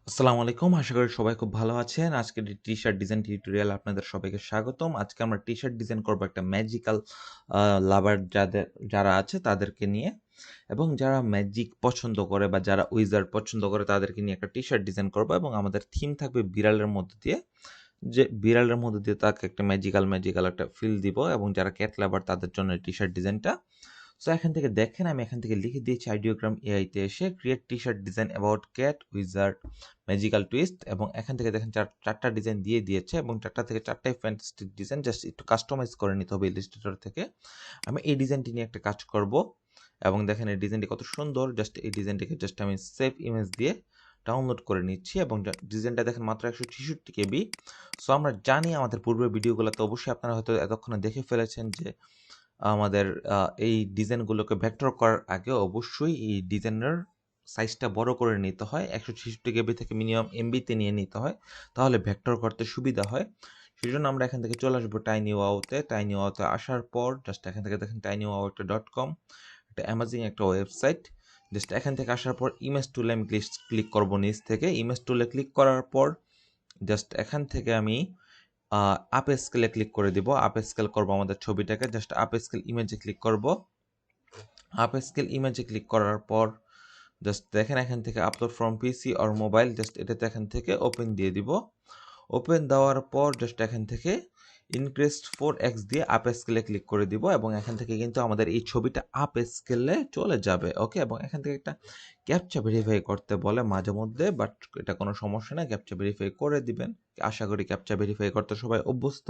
আসসালামু আলাইকুম। আশা করি সবাই খুব ভালো আছেন। আজকের এই টি-শার্ট ডিজাইন টিউটোরিয়ালে আপনাদের সবাইকে স্বাগতম। আজকে আমরা টি-শার্ট ডিজাইন করব একটা ম্যাজিক্যাল লাভার যারা আছে তাদেরকে নিয়ে, এবং যারা ম্যাজিক পছন্দ করে বা যারা উইজার্ড পছন্দ করে তাদেরকে নিয়ে একটা টি-শার্ট ডিজাইন করব, এবং আমাদের থিম থাকবে বিড়ালের মধ্য দিয়ে, যে বিড়ালের মধ্য দিয়ে তাকে একটা ম্যাজিক্যাল একটা ফিল দিব, এবং যারা ক্যাট লাভার তাদের জন্য টি-শার্ট ডিজাইনটা। সো এখান থেকে দেখেন, আমি এখান থেকে লিখে দিয়েছি আইডিওগ্রাম এআইতে এসে create T shirt design about cat wizard magical twist, এবং এখান থেকে দেখেন চারটা ডিজাইন দিয়ে দিয়েছে, এবং চারটা থেকে চারটাই ফ্যান্টাস্টিক ডিজাইন, জাস্ট একটু কাস্টমাইজ করে নিতে হবে ইলাস্ট্রেটর থেকে। আমি এই ডিজাইনটি নিয়ে একটা কাজ করব, এবং দেখেন এই ডিজাইনটি কত সুন্দর। জাস্ট এই ডিজাইনটিকে জাস্ট আমি সেভ ইমেজ দিয়ে ডাউনলোড করে নিচ্ছি, এবং ডিজাইনটা দেখেন মাত্র 166 কেবি। সো আমরা জানি আমাদের পূর্বের ভিডিওগুলোতে অবশ্যই আপনারা হয়তো এতক্ষণে দেখে ফেলেছেন যে আমাদের এই ডিজাইনগুলোকে ভেক্টর করার আগে অবশ্যই এই ডিজাইনের সাইজটা বড় করে নিতে হয়, 166 কেবি থেকে মিনিমাম এমবিতে নিয়ে নিতে হয়, তাহলে ভেক্টর করতে সুবিধা হয়। সেই জন্য আমরা এখান থেকে চলে আসবো টাইনি ওয়াওতে আসার পর জাস্ট এখান থেকে দেখেন tinywow একটা .com, একটা অ্যামাজিং একটা ওয়েবসাইট। জাস্ট এখান থেকে আসার পর ইমেজ টুলে আমি ক্লিক করবো, নিচ থেকে ইমেজ টুলে ক্লিক করার পর জাস্ট এখান থেকে আমি আপ স্কেলে ক্লিক করে দিব। আপ স্কেল করবো আমাদের ছবিটাকে, জাস্ট আপ স্কেল ইমেজে ক্লিক করব। আপ স্কেল ইমেজে ক্লিক করার পর জাস্ট দেখেন এখান থেকে upload from PC or mobile, just এটাতে এখান থেকে ওপেন দিয়ে দিব। ওপেন দেওয়ার পর জাস্ট এখান থেকে ইনক্রিজড 4x দিয়ে আপ স্কেলে ক্লিক করে দিব, এবং এখান থেকে কিন্তু আমাদের এই ছবিটা আপ স্কেলে চলে যাবে। ওকে, এবং এখান থেকে একটা ক্যাপচা ভেরিফাই করতে বলে মাঝে মধ্যে, বাট এটা কোনো সমস্যা না, ক্যাপচা ভেরিফাই করে দিবেন। আশা করি ক্যাপচা ভেরিফাই করতে সবাই অভ্যস্ত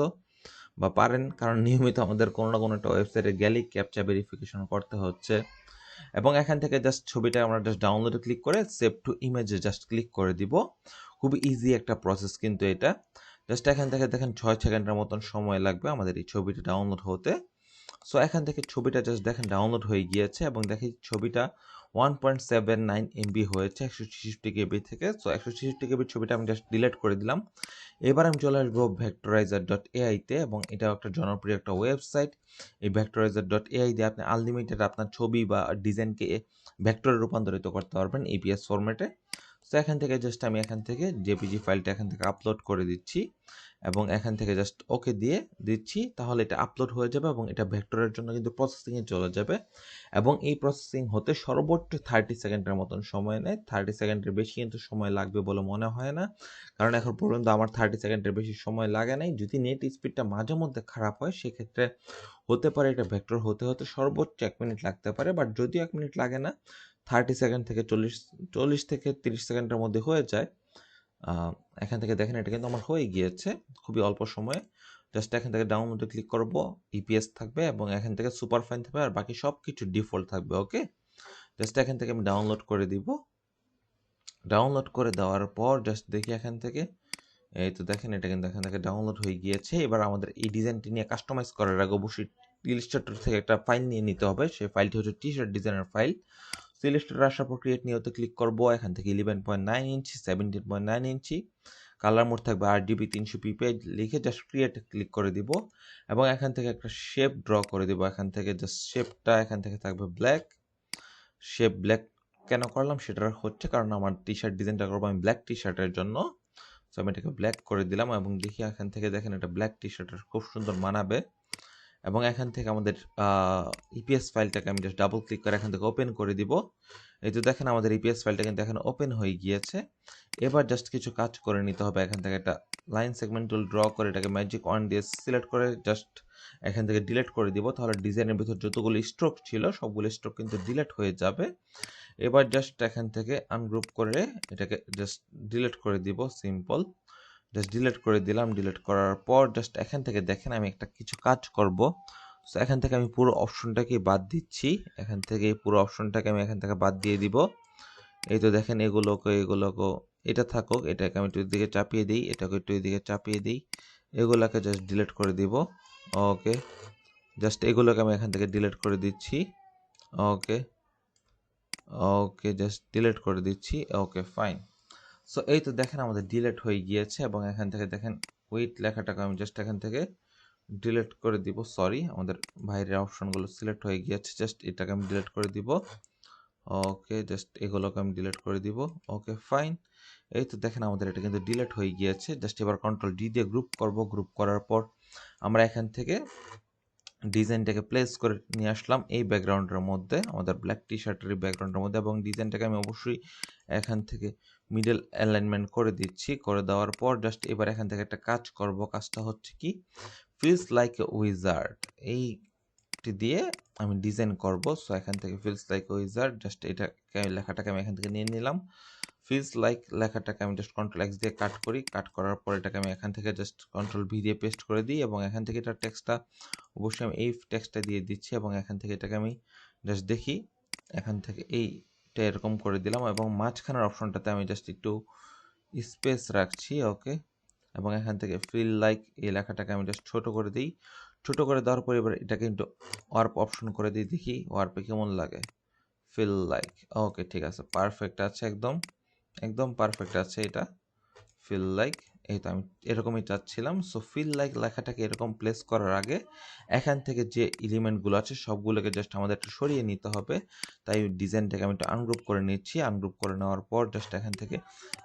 বা পারেন, কারণ নিয়মিত আমাদের কোনো না কোনো একটা ওয়েবসাইটে গেলেই ক্যাপচা ভেরিফিকেশন করতে হচ্ছে। এবং এখান থেকে জাস্ট ছবিটা আমরা জাস্ট ডাউনলোডে ক্লিক করে সেভ টু ইমেজে জাস্ট ক্লিক করে দিব। খুবই ইজি একটা প্রসেস কিন্তু এটা। জাস্ট এখান থেকে দেখেন 6 সেকেন্ডের মতন সময় লাগবে আমাদের এই ছবিটা ডাউনলোড হতে। সো এখান থেকে ছবিটা জাস্ট দেখেন ডাউনলোড হয়ে গিয়েছে, এবং দেখি ছবিটা 1.79 এমবি হয়েছে 166 কেবি থেকে। সো 166 কেবির ছবিটা আমি জাস্ট ডিলিট করে দিলাম। এবার আমি চলে আসবো vectorizer.ai-তে, এবং এটাও একটা জনপ্রিয় একটা ওয়েবসাইট। এই vectorizer.ai দিয়ে আপনি আনলিমিটেড আপনার ছবি বা ডিজাইনকে ভেক্টরে রূপান্তরিত করতে পারবেন এপিএস ফরম্যাটে। সো এখান থেকে জাস্ট আমি এখান থেকে জেপিজি ফাইলটা এখান থেকে আপলোড করে দিচ্ছি, এবং এখান থেকে জাস্ট ওকে দিয়ে দিচ্ছি, তাহলে এটা আপলোড হয়ে যাবে, এবং এটা ভেক্টরের জন্য কিন্তু প্রসেসিংয়ে চলে যাবে। এবং এই প্রসেসিং হতে সর্বোচ্চ 30 সেকেন্ডের মতন সময় নেয়। 30 সেকেন্ডের বেশি কিন্তু সময় লাগবে বলে মনে হয় না, কারণ এখন পর্যন্ত আমার 30 সেকেন্ডের বেশি সময় লাগে নাই। যদি নেট স্পিডটা মাঝে মধ্যে খারাপ হয় সেক্ষেত্রে হতে পারে এটা ভেক্টর হতে হতে সর্বোচ্চ 1 মিনিট লাগতে পারে, বাট যদিও 1 মিনিট লাগে না, 30 সেকেন্ড থেকে 40 থেকে 30 সেকেন্ডের মধ্যে হয়ে যায়। এখান থেকে দেখেন এটা কিন্তু আমার হয়ে গিয়েছে খুবই অল্প সময়ে। জাস্ট এখান থেকে ডাউনলোডে ক্লিক করব, ইপিএস থাকবে, এবং এখান থেকে সুপার ফাইন থাকবে, আর বাকি সব কিছু ডিফল্ট থাকবে। ওকে, জাস্ট এখান থেকে আমি ডাউনলোড করে দিব। ডাউনলোড করে দেওয়ার পর জাস্ট দেখি এখান থেকে, এই তো দেখেন এটা কিন্তু এখান থেকে ডাউনলোড হয়ে গিয়েছে। এবার আমাদের এই ডিজাইনটি নিয়ে কাস্টমাইজ করার আগে অবশ্যই ইলাস্ট্রেটর থেকে একটা ফাইল নিয়ে নিতে হবে। সেই ফাইলটি হচ্ছে টি শার্ট ডিজাইনের ফাইল। ইলাস্ট্রেটর আসার পর ক্রিয়েট নিউতে ক্লিক করব। এখান থেকে 11.9 ইঞ্চি 17.9 ইঞ্চি কালার মোড থাকবে RGB 300 পিপি লিখে জাস্ট ক্রিয়েট ক্লিক করে দিব, এবং এখান থেকে একটা শেপ ড্র করে দিব। এখান থেকে জাস্ট শেপটা এখান থেকে থাকবে ব্ল্যাক। শেপ ব্ল্যাক কেন করলাম সেটা হচ্ছে কারণ আমার টি শার্ট ডিজাইনটা করবো আমি ব্ল্যাক টি শার্টের জন্য। সো আমি এটাকে ব্ল্যাক করে দিলাম, এবং দেখি এখান থেকে দেখেন এটা ব্ল্যাক টি শার্টের খুব সুন্দর মানাবে। এবং এখান থেকে আমাদের ইপিএস ফাইলটাকে আমি জাস্ট ডাবল ক্লিক করে এখান থেকে ওপেন করে দিব। এই তো দেখেন আমাদের ইপিএস ফাইলটা কিন্তু এখানে ওপেন হয়ে গিয়েছে। এবার জাস্ট কিছু কাজ করে নিতে হবে। এখান থেকে একটা লাইন সেগমেন্ট টুল ড্র করে এটাকে ম্যাজিক ওয়ান দিয়ে সিলেক্ট করে জাস্ট এখান থেকে ডিলিট করে দিব, তাহলে ডিজাইনের ভিতর যতগুলো স্ট্রোক ছিল সবগুলো স্ট্রোক কিন্তু ডিলিট হয়ে যাবে। এবার জাস্ট এখান থেকে আনগ্রুপ করে এটাকে জাস্ট ডিলিট করে দিব, সিম্পল। জাস্ট ডিলিট করে দিলাম। ডিলিট করার পর জাস্ট এখান থেকে দেখেন আমি একটা কিছু কাজ করব। সো এখান থেকে আমি পুরো অপশনটাকে বাদ দিচ্ছি। এখান থেকে এই পুরো অপশনটাকে আমি এখান থেকে বাদ দিয়ে দিব। এই তো দেখেন এগুলোকে এটা থাকুক, এটাকে আমি একটু দিকে চাপিয়ে দিই, এটাকে একটু দিকে চাপিয়ে দিই, এগুলাকে জাস্ট ডিলিট করে দিব। ওকে, জাস্ট এগুলোকে আমি এখান থেকে ডিলিট করে দিচ্ছি। ওকে ওকে, জাস্ট ডিলিট করে দিচ্ছি। Okay fine. সো এই তো দেখেন আমাদের ডিলিট হয়ে গিয়েছে, এবং এখান থেকে দেখেন উইথ লেখাটাকে আমি জাস্ট এখান থেকে ডিলিট করে দিব। সরি, আমাদের বাইরের অপশনগুলো সিলেক্ট হয়ে গিয়েছে, জাস্ট এটাকে আমি ডিলিট করে দিব। ওকে, জাস্ট এগুলোকে আমি ডিলিট করে দিব। Okay fine. এই তো দেখেন আমাদের এটা কিন্তু ডিলিট হয়ে গিয়েছে। জাস্ট এবার কন্ট্রোল ডি দিয়ে গ্রুপ করব। গ্রুপ করার পর আমরা এখান থেকে ডিজাইনটাকে প্লেস করে নিয়ে আসলাম এই ব্যাকগ্রাউন্ডের মধ্যে, আমাদের ব্ল্যাক টি শার্টের ব্যাকগ্রাউন্ডের মধ্যে, এবং ডিজাইনটাকে আমি অবশ্যই এখান থেকে মিডল অ্যালাইনমেন্ট করে দিচ্ছি। করে দেওয়ার পর জাস্ট এবার এখান থেকে একটা কাজ করব। কাজটা হচ্ছে কি, ফিলস লাইক এ উইজার্ড, এইটি দিয়ে আমি ডিজাইন করব। সো এখান থেকে ফিলস লাইক উইজার্ড, জাস্ট এটা লেখাটাকে আমি এখান থেকে নিয়ে নিলাম। ফিলস লাইক লেখাটাকে আমি জাস্ট কন্ট্রোল এক্স দিয়ে কাট করি। কাট করার পর এটাকে আমি এখান থেকে জাস্ট কন্ট্রোল ভি দিয়ে পেস্ট করে দিই, এবং এখান থেকে এটার টেক্সটটা অবশ্যই আমি এই টেক্সটটা দিয়ে দিচ্ছি, এবং এখান থেকে এটাকে আমি জাস্ট দেখি এখান থেকে এইটা এরকম করে দিলাম, এবং মাঝখানের অপশনটাতে আমি জাস্ট একটু স্পেস রাখছি। ওকে, এবং এখান থেকে ফিল লাইক এই লেখাটাকে আমি জাস্ট ছোট করে দিই। ছোট করে দেওয়ার পর এবার এটাকে কিন্তু ওয়ার্প অপশন করে দিই, দেখি ওয়ার্পে কেমন লাগে। ফিল লাইক, ওকে ঠিক আছে, পারফেক্ট আছে, একদম একদম পারফেক্ট আছে এটা। ফিল লাইক, এই তো আমি এরকমই চাচ্ছিলাম। সো ফিল লাইক লেখাটাকে এরকম প্লেস করার আগে এখান থেকে যে এলিমেন্টগুলো আছে সবগুলোকে জাস্ট আমাদের একটু সরিয়ে নিতে হবে। তাই ডিজাইনটাকে আমি একটু আনগ্রুপ করে নিচ্ছি। আনগ্রুপ করে নেওয়ার পর জাস্ট এখান থেকে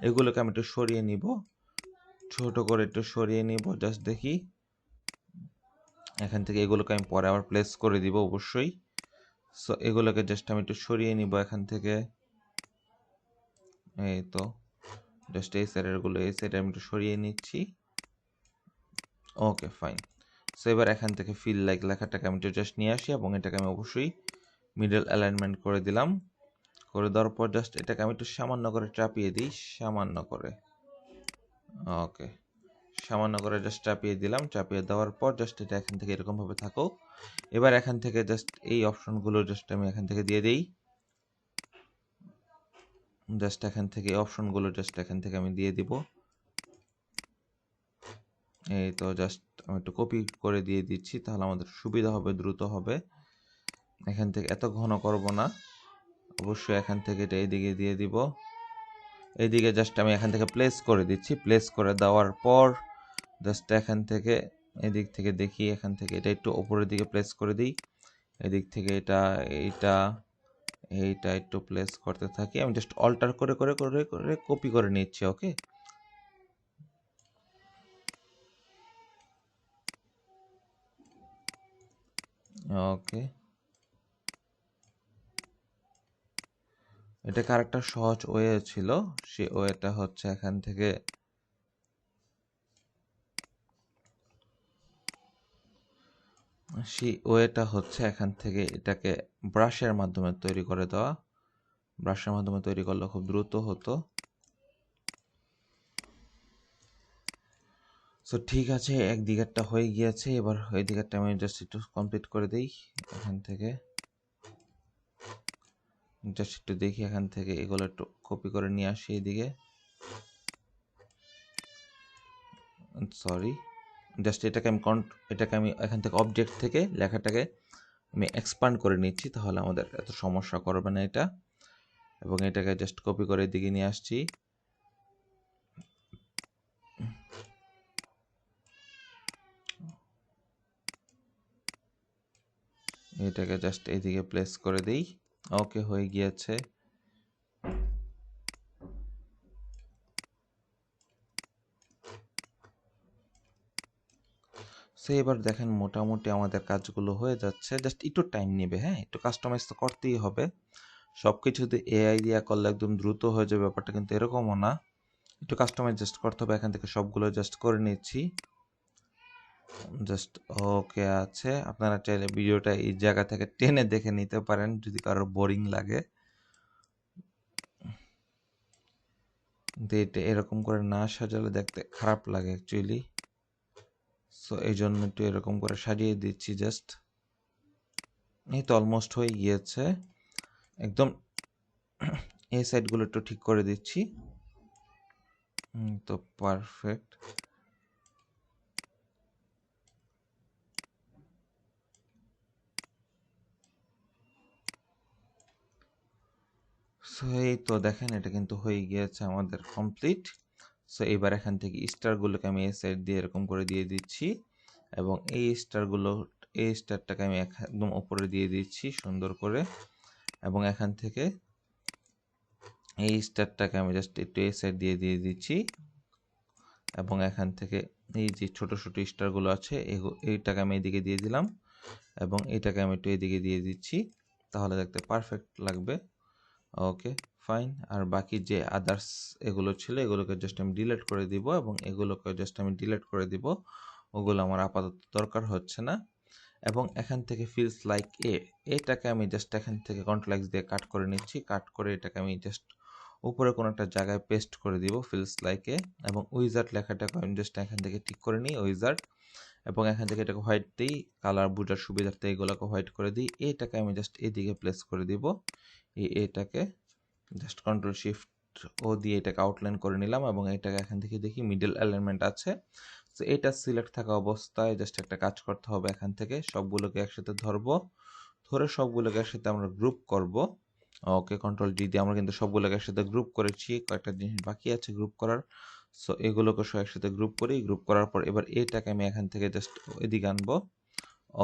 এগুলোকে আমি একটু সরিয়ে নিব, ছোট করে একটু সরিয়ে নিব। জাস্ট দেখি এখান থেকে এগুলোকে আমি পরে আবার প্লেস করে দিব অবশ্যই। সো এগুলোকে জাস্ট আমি একটু সরিয়ে নিব এখান থেকে। এই তো জাস্ট এই সাইডেরগুলো এই সাইডে আমি একটু সরিয়ে নিচ্ছি। Okay fine. সো এবার এখান থেকে ফিল লাইক লেখাটাকে আমি জাস্ট নিয়ে আসি, এবং এটাকে আমি অবশ্যই মিডল অ্যালাইনমেন্ট করে দিলাম। করে দেওয়ার পর জাস্ট এটাকে আমি একটু সামান্য করে চাপিয়ে দিই, সামান্য করে। ওকে, সামান্য করে জাস্ট চাপিয়ে দিলাম। চাপিয়ে দেওয়ার পর জাস্ট এটা এখান থেকে এরকমভাবে থাকুক। এবার এখান থেকে জাস্ট এই অপশনগুলো জাস্ট আমি এখান থেকে দিয়ে দিই। জাস্ট এখান থেকে অপশনগুলো জাস্ট এখান থেকে আমি দিয়ে দিব। এই তো জাস্ট আমি একটু কপি করে দিয়ে দিচ্ছি, তাহলে আমাদের সুবিধা হবে, দ্রুত হবে। এখান থেকে এত ঘন করব না, অবশ্যই এখান থেকে এটা এইদিকে দিয়ে দিব। এইদিকে জাস্ট আমি এখান থেকে প্লেস করে দিচ্ছি। প্লেস করে দেওয়ার পর জাস্ট এখান থেকে এদিক থেকে দেখি, এখান থেকে এটা একটু উপরের দিকে প্লেস করে দিই। এদিক থেকে এটা এইটা এইটা একটু প্লেস করতে থাকি। আমি জাস্ট অল্টার করে করে করে করে কপি করে নিচ্ছি। ওকে, ওকে, এটা আরেকটা সহজ ওয়ে ছিল। সে ওয়েটা হচ্ছে এখান থেকে এখান থেকে এটাকে ব্রাশের মাধ্যমে তৈরি করে দেওয়া। ব্রাশের মাধ্যমে তৈরি করলে খুব দ্রুত হতো। সো ঠিক আছে, এক দিকেরটা হয়ে গিয়েছে। এবার ওই দিকেরটা আমি জাস্ট একটু কমপ্লিট করে দিই। এখান থেকে জাস্ট একটু দেখি, এখান থেকে এগুলো একটু কপি করে নিয়ে আসি এইদিকে। সরি, জাস্ট এটাকে আমি এখান থেকে অবজেক্ট থেকে লেখাটাকে আমি এক্সপান্ড করে নিচ্ছি, তাহলে আমাদের এত সমস্যা করবে না এটা। এবং এটাকে জাস্ট কপি করে এদিকে নিয়ে আসছি। এটাকে জাস্ট এইদিকে প্লেস করে দিই। ওকে, হয়ে গিয়েছে। সো এবার দেখেন মোটামুটি আমাদের কাজগুলো হয়ে যাচ্ছে। জাস্ট একটু টাইম নেবে, হ্যাঁ, একটু কাস্টমাইজ তো করতেই হবে। সব কিছু যদি এআই দিয়া করলে একদম দ্রুত হয়ে যাবে ব্যাপারটা কিন্তু এরকমও না। একটু কাস্টমাইজ জাস্ট করতে হবে। এখান থেকে সবগুলো জাস্ট করে নিচ্ছি। জাস্ট ওকে আছে। আপনারা চাইলে ভিডিওটা এই জায়গা থেকে টেনে দেখে নিতে পারেন যদি কারোর বোরিং লাগে। কিন্তু এটা এরকম করে না সাজালে দেখতে খারাপ লাগে অ্যাকচুয়ালি। সো এই জন্য একটু এরকম করে সাজিয়ে দিচ্ছি জাস্ট। এই তো অলমোস্ট হয়ে গিয়েছে একদম। এই সাইডগুলো একটু ঠিক করে দিচ্ছি। তো পারফেক্ট। সো এই তো দেখেন এটা কিন্তু হয়ে গিয়েছে আমাদের কমপ্লিট। সো এবার এখান থেকে স্টারগুলোকে আমি এই সাইড দিয়ে এরকম করে দিয়ে দিচ্ছি, এবং এই স্টারটাকে আমি একদম উপরে দিয়ে দিচ্ছি সুন্দর করে। এবং এখান থেকে এই স্টারটাকে আমি জাস্ট একটু এই সাইড দিয়ে দিচ্ছি, এবং এখান থেকে এই যে ছোট ছোট স্টারগুলো আছে এইটাকে আমি এইদিকে দিয়ে দিলাম, এবং এইটাকে আমি একটু এইদিকে দিয়ে দিচ্ছি, তাহলে দেখতে পারফেক্ট লাগবে। Okay fine. আর বাকি যে আদার্স এগুলো ছিল এগুলোকে জাস্ট আমি ডিলিট করে দিব, এবং এগুলোকে জাস্ট আমি ডিলিট করে দিব, ওগুলো আমার আপাতত দরকার হচ্ছে না। এবং এখান থেকে ফিলস লাইক এটাকে আমি জাস্ট এখান থেকে কন্ট্রোল এক্স দিয়ে কাট করে নিচ্ছি, কাট করে এটাকে আমি জাস্ট উপরে কোনো একটা জায়গায় পেস্ট করে দিব ফিলস লাইক এবং উইজার্ড লেখাটাকে আমি জাস্ট এখান থেকে ঠিক করে নিই উইজার্ড, এবং এখান থেকে এটাকে হোয়াইট দিই, কালার বোঝার সুবিধার্থে এগুলোকে হোয়াইট করে দিই। এটাকে আমি জাস্ট এদিকে প্লেস করে দিব, এটাকে জাস্ট কন্ট্রোল শিফট ও দিয়ে এটাকে আউটলাইন করে নিলাম, এবং এটাকে এখান থেকে দেখি মিডল অ্যালাইনমেন্ট আছে। তো এটা সিলেক্ট থাকা অবস্থায় জাস্ট একটা কাজ করতে হবে, এখান থেকে সবগুলোকে একসাথে ধরবো, ধরে সবগুলোকে একসাথে আমরা গ্রুপ করব। ওকে, কন্ট্রোল জি দিয়ে আমরা কিন্তু সবগুলোকে একসাথে গ্রুপ করেছি, কয়েকটা জিনিস বাকি আছে গ্রুপ করার। সো এগুলোকে সব একসাথে গ্রুপ করি, গ্রুপ করার পর এবার এটাকে আমি এখান থেকে জাস্ট এদিকে আনবো।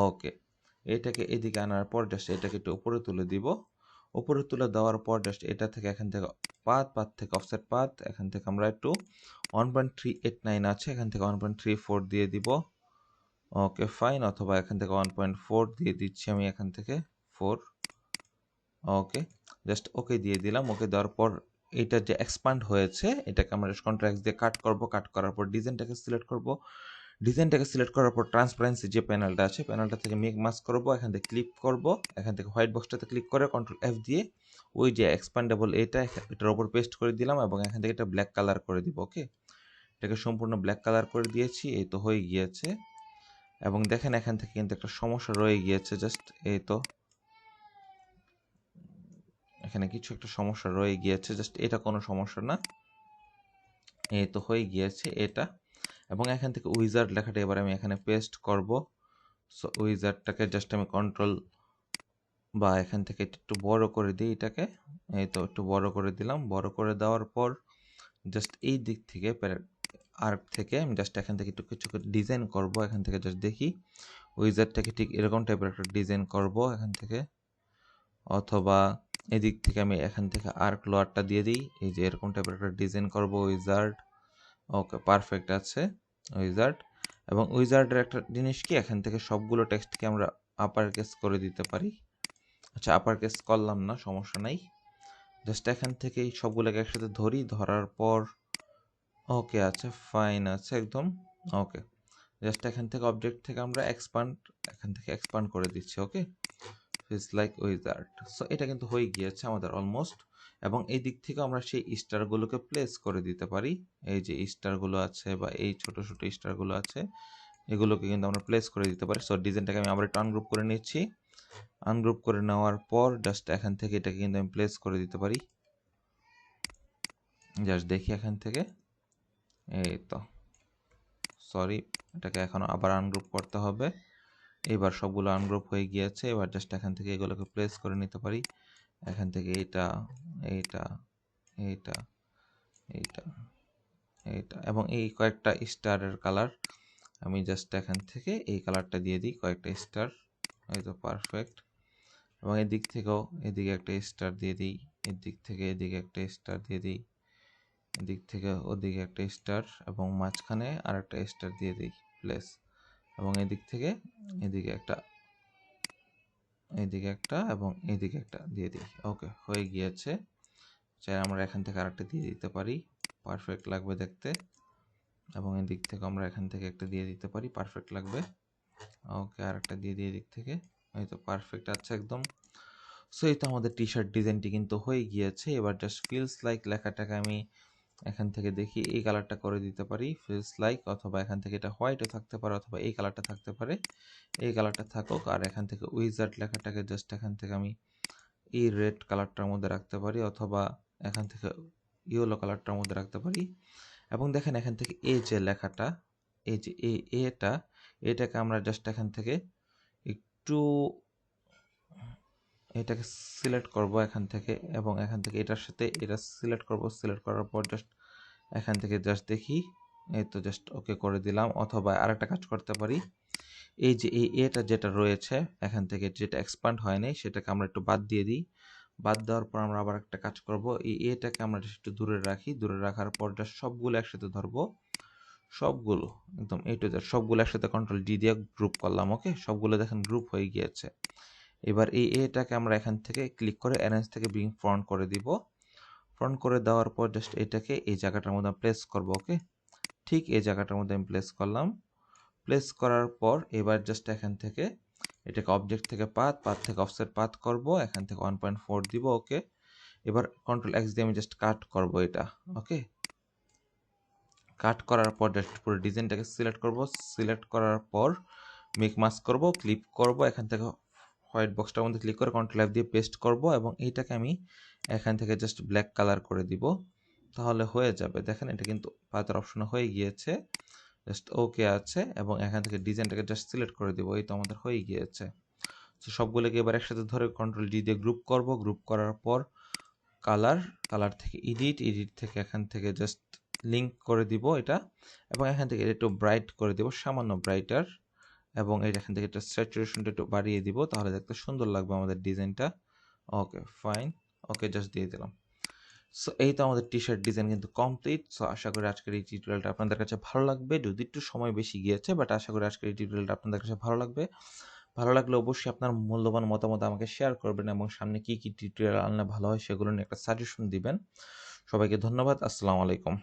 ওকে, এটাকে এদিকে আনার পর জাস্ট এটাকে একটু উপরে তুলে দিব, উপরে তুলে দেওয়ার পর জাস্ট এটা থেকে এখান থেকে পাথ থেকে অফসেট পাথ, এখান থেকে আমরা একটু 1.389 আছে, এখান থেকে 1.34 দিয়ে দিব। ওকে ফাইন, অথবা এখান থেকে 1.4 দিয়ে দিচ্ছি আমি, এখান থেকে 4। ওকে, জাস্ট ওকে দিয়ে দিলাম। ওকে দেওয়ার পর এটা যে এক্সপান্ড হয়েছে এটাকে আমরা কন্ট্রোল এক্স দিয়ে কাট করব, কাট করার পর ডিজাইনটাকে সিলেক্ট করব, ডিজাইনটাকে সিলেক্ট করার পর ট্রান্সপারেন্সি যে প্যানেলটা আছে প্যানেলটা থেকে মেক মাস্ক করব, এখান থেকে ক্লিক করব, এখান থেকে হোয়াইট বক্সটাতে ক্লিক করে কন্ট্রোল এফ দিয়ে ওই যে এক্সপান্ডেবল এটার উপর পেস্ট করে দিলাম, এবং এখান থেকে এটা ব্ল্যাক কালার করে দিব। ওকে, এটাকে সম্পূর্ণ ব্ল্যাক কালার করে দিয়েছি, এই তো হয়ে গিয়েছে। এবং দেখেন এখান থেকে কিন্তু একটা সমস্যা রয়ে গিয়েছে, জাস্ট এই তো এখানে কিছু একটা সমস্যা রয়ে গিয়েছে, জাস্ট এটা কোনো সমস্যা না, এই তো হয়ে গিয়েছে এটা। এবং এখান থেকে উইজার্ড লেখাটা এবার আমি এখানে পেস্ট করব। সো উইজার্ডটাকে জাস্ট আমি কন্ট্রোল বা এখান থেকে একটু বড় করে দিই এটাকে, এই তো একটু বড় করে দিলাম। বড় করে দেওয়ার পর জাস্ট এই দিক থেকে আর্ক থেকে আমি জাস্ট এখান থেকে একটু কিছু ডিজাইন করব, এখান থেকে জাস্ট দেখি উইজার্ডটাকে ঠিক এরকম টাইপের একটা ডিজাইন করব এখান থেকে, অথবা এদিক থেকে আমি এখান থেকে আর্ক লোয়ারটা দিয়ে দিই, এই যে এরকম টাইপের একটা ডিজাইন করব উইজার্ড। ওকে পারফেক্ট আছে উইজার্ড। এবং উইজার্ডের একটা জিনিস কি, এখান থেকে সবগুলো টেক্সটকে আমরা আপার কেস করে দিতে পারি। আচ্ছা, আপার কেস করলাম না, সমস্যা নাই, জাস্ট এখান থেকে সবগুলোকে একসাথে ধরি, ধরার পর ওকে আচ্ছা ফাইন আছে একদম। ওকে, জাস্ট এখান থেকে অবজেক্ট থেকে আমরা এখান থেকে এক্সপান্ড করে দিচ্ছি। ওকে, ফিলস লাইক উইজার্ড। সো এটা কিন্তু হয়ে গিয়েছে আমাদের অলমোস্ট। এবং এই দিক থেকে আমরা সেই স্টারগুলোকে প্লেস করে দিতে পারি, এই যে স্টারগুলো আছে বা এই ছোট ছোট স্টারগুলো আছে এগুলোকে কিন্তু আমরা প্লেস করে দিতে পারি। সো ডিজাইনটাকে আমি আবার একটু আনগ্রুপ করে নিচ্ছি, আনগ্রুপ করে নেওয়ার পর জাস্ট এখান থেকে এটাকে কিন্তু আমি প্লেস করে দিতে পারি। জাস্ট দেখি এখান থেকে, এই তো সরি, এটাকে এখন আবার আনগ্রুপ করতে হবে। এবার সবগুলো আনগ্রুপ হয়ে গিয়েছে, এবার জাস্ট এখান থেকে এগুলোকে প্লেস করে নিতে পারি, এখান থেকে এইটা এইটা এইটা এইটা এইটা, এবং এই কয়েকটা স্টারের কালার আমি জাস্ট এখান থেকে এই কালারটা দিয়ে দিই, কয়েকটা স্টার, এই তো পারফেক্ট। এবং এদিক থেকেও এদিকে একটা স্টার দিয়ে দিই, এদিক থেকে এদিকে একটা স্টার দিয়ে দিই, এদিক থেকে ওদিকে একটা স্টার, এবং মাঝখানে আর একটা স্টার দিয়ে দিই প্লেস, এবং এদিক থেকে এদিকে একটা এবং এদিকে একটা দিয়ে দিই। ওকে হয়ে গিয়েছে। চাই আমরা এখান থেকে আরেকটা দিয়ে দিতে পারি, পারফেক্ট লাগবে দেখতে। এবং এদিক থেকে আমরা এখান থেকে একটা দিয়ে দিতে পারি, পারফেক্ট লাগবে। ওকে, আরেকটা দিয়ে দিই এদিক থেকে, এই তো পারফেক্ট আছে একদম। সো এই তো আমাদের টি শার্ট ডিজাইনটি কিন্তু হয়ে গিয়েছে। এবার জাস্ট ফিলস লাইক লেখাটাকে আমি এখান থেকে দেখি এই কালারটা করে দিতে পারি, ফিলস লাইক, অথবা এখান থেকে এটা হোয়াইটও থাকতে পারে, অথবা এই কালারটা থাকতে পারে, এই কালারটা থাকুক। আর এখান থেকে উইজার্ড লেখাটাকে জাস্ট এখান থেকে আমি এই রেড কালারটার মধ্যে রাখতে পারি, অথবা এখান থেকে ইয়েলো কালারটার মধ্যে রাখতে পারি। এবং দেখেন এখান থেকে এই যে লেখাটা, এই যে এটাকে আমরা জাস্ট এখান থেকে একটু এটাকে সিলেক্ট করব এখান থেকে, এবং এখান থেকে এটার সাথে এটা সিলেক্ট করব, সিলেক্ট করার পর জাস্ট এখান থেকে জাস্ট দেখি, এই তো জাস্ট ওকে করে দিলাম। অথবা আরেকটা কাজ করতে পারি, এই যে এটা যেটা রয়েছে এখান থেকে যেটা এক্সপান্ড হয় নাই সেটাকে আমরা একটু বাদ দিয়ে দিই, বাদ দেওয়ার পর আমরা আবার একটা কাজ করব, এই এটাকে আমরা একটু দূরে রাখি, দূরে রাখার পর জাস্ট সবগুলো একসাথে ধরবো, সবগুলো একদম A to Z সবগুলো একসাথে কন্ট্রোল ডি দিয়ে গ্রুপ করলাম। ওকে, সবগুলো দেখেন গ্রুপ হয়ে গিয়েছে। এবার এই এটাকে আমরা এখান থেকে ক্লিক করে অ্যারেঞ্জ থেকে ব্রিং ফ্রন্ট করে দিব। ফ্রন্ট করে দেওয়ার পর জাস্ট এটাকে এই জায়গাটার মধ্যে প্লেস করব। ওকে, ঠিক এই জায়গাটার মধ্যে আমি প্লেস করলাম। প্লেস করার পর এবার জাস্ট এখান থেকে এটাকে অবজেক্ট থেকে পাথ থেকে অফসেট পাথ করব, এখান থেকে 1.4 দিব। ওকে, এবার কন্ট্রোল এক্স দিয়ে আমি জাস্ট কাট করব এটা। ওকে, কাট করার পর জাস্ট পুরো ডিজাইনটাকে সিলেক্ট করব, সিলেক্ট করার পর মেক মাস্ক করব, ক্লিক করব, এখান থেকে হোয়াইট বক্সটার মধ্যে ক্লিক করে কন্ট্রোল এফ দিয়ে পেস্ট করব এবং এইটাকে আমি এখান থেকে জাস্ট ব্ল্যাক কালার করে দিব, তাহলে হয়ে যাবে। দেখেন এটা কিন্তু পাতার অপশনে হয়ে গিয়েছে, জাস্ট ওকে আছে এবং এখান থেকে ডিজাইনটাকে জাস্ট সিলেক্ট করে দিব, এই তো আমাদের হয়ে গিয়েছে। তো সবগুলোকে এবার একসাথে ধরে কন্ট্রোল ডি দিয়ে গ্রুপ করব, গ্রুপ করার পর কালার থেকে এডিট থেকে এখান থেকে জাস্ট লিঙ্ক করে দিব এটা, এবং এখান থেকে এটা একটু ব্রাইট করে দিব, সামান্য ব্রাইটার, এবং এখান থেকে এটা স্যাচুরেশনটা একটু বাড়িয়ে দিব, তাহলে দেখতে সুন্দর লাগবে আমাদের ডিজাইনটা। ওকে ফাইন, ওকে জাস্ট দিয়ে দিলাম। সো এই তো আমাদের টি শার্ট ডিজাইন কিন্তু কমপ্লিট। সো আশা করি আজকের এই টিউটোরিয়ালটা আপনাদের কাছে ভালো লাগবে, যদি একটু সময় বেশি গিয়েছে, বাট আশা করি আজকের এই টিউটোরিয়ালটা আপনাদের কাছে ভালো লাগবে। ভালো লাগলে অবশ্যই আপনার মূল্যবান মতামত আমাকে শেয়ার করবেন এবং সামনে কি কি টিউটোরিয়াল আনলে ভালো হয় সেগুলো নিয়ে একটা সাজেশন দিবেন। সবাইকে ধন্যবাদ, আসসালামু আলাইকুম।